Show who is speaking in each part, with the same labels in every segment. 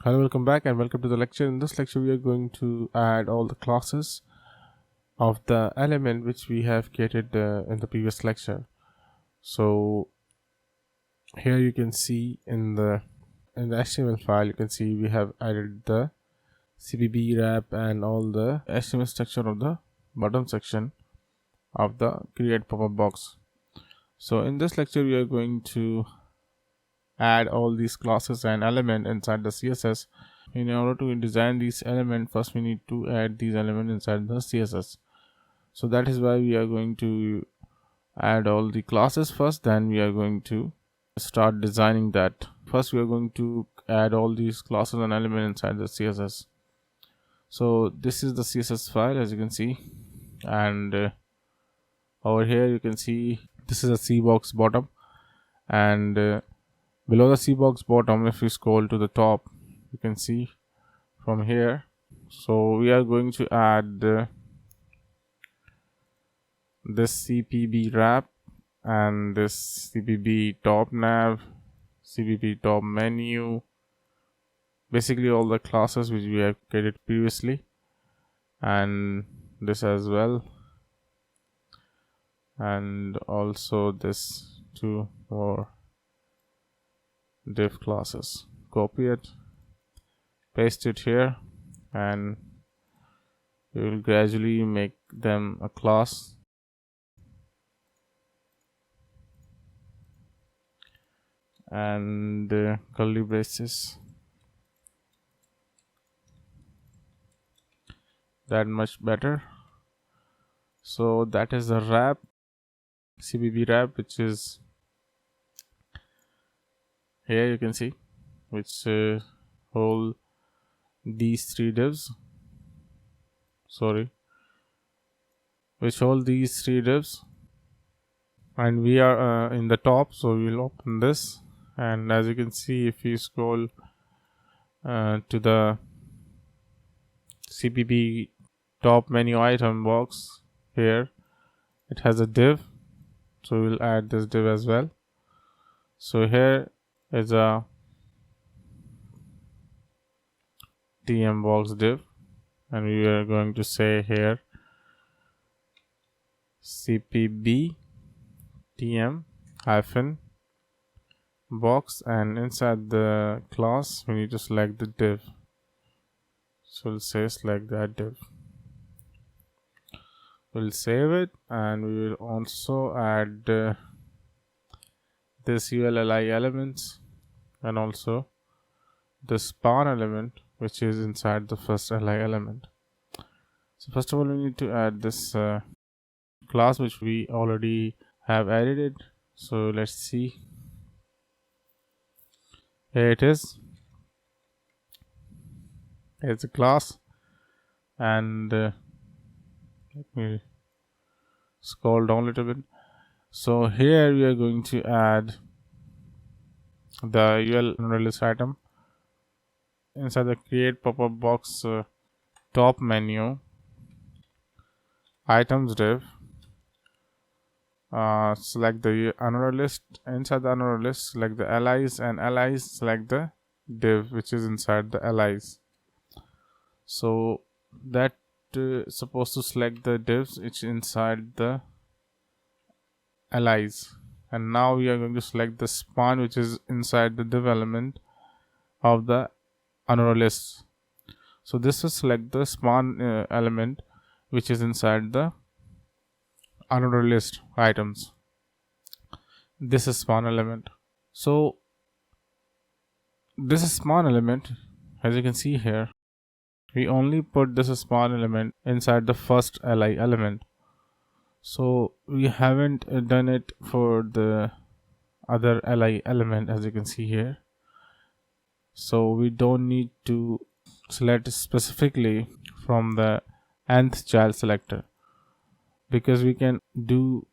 Speaker 1: Hello, welcome back and welcome to the lecture. In this lecture, we are going to add all the classes of the element which we have created in the previous lecture. So here you can see in the HTML file, you can see we have added the CFPB Wrap and all the HTML structure of the bottom section of the create pop-up box. So in this lecture, we are going to add all these classes and element inside the CSS. In order to design these elements, first we need to add these elements inside the CSS. So that is why we are going to add all the classes first, then we are going to start designing that. First we are going to add all these classes and elements inside the CSS. So this is the CSS file, as you can see, and over here you can see this is a C box bottom, and below the C box bottom, if you scroll to the top, you can see from here. So we are going to add this CFPB Wrap and this CFPB Top Nav, CFPB Top Menu, basically all the classes which we have created previously, and this as well, and also this two more div classes. Copy it, paste it here, and we will gradually make them a class. And curly braces, that much better. So that is the wrap, CFPB Wrap, which is here you can see, which hold these three divs, and we are in the top, so we will open this, and as you can see, if you scroll to the CFPB top menu item box, here it has a div, so we'll add this div as well. So here is a TM box div, and we are going to say here CFPB TM hyphen box, and inside the class we need to select the div, so we'll say select that div. We'll save it, and we will also add this ULLI elements and also the span element which is inside the first li element. So first of all, we need to add this class which we already have edited. So let's see, here it is. It's a class, and let me scroll down a little bit. So here we are going to add the UL unreleased item inside the create pop-up box top menu items div. Select the another list. Inside the another list, select the allies, and allies select the div which is inside the allies. So that supposed to select the divs which inside the allies, and now we are going to select the span which is inside the div element of the another list. So this will select the span element which is inside the another list items. This is span element. So this is span element, as you can see here, we only put this span element inside the first li element, so we haven't done it for the other li element, as you can see here. So we don't need to select specifically from the nth child selector, because we can do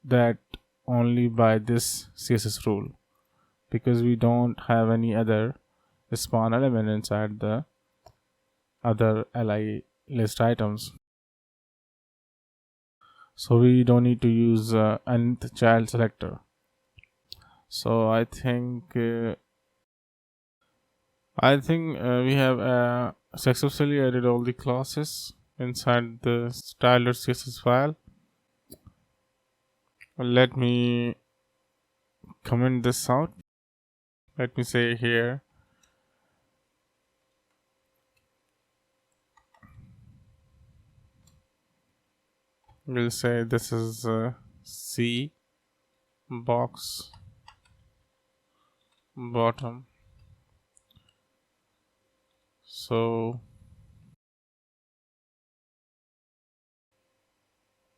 Speaker 1: that only by this CSS rule, because we don't have any other span element inside the other li list items. So we don't need to use nth child selector. So I think I think we have successfully added all the classes inside the style.css file. Let me comment this out. Let me say here we'll say this is C box bottom. So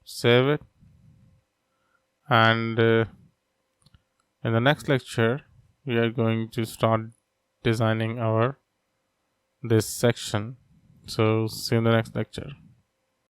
Speaker 1: save it, and in the next lecture we are going to start designing our this section. So see you in the next lecture.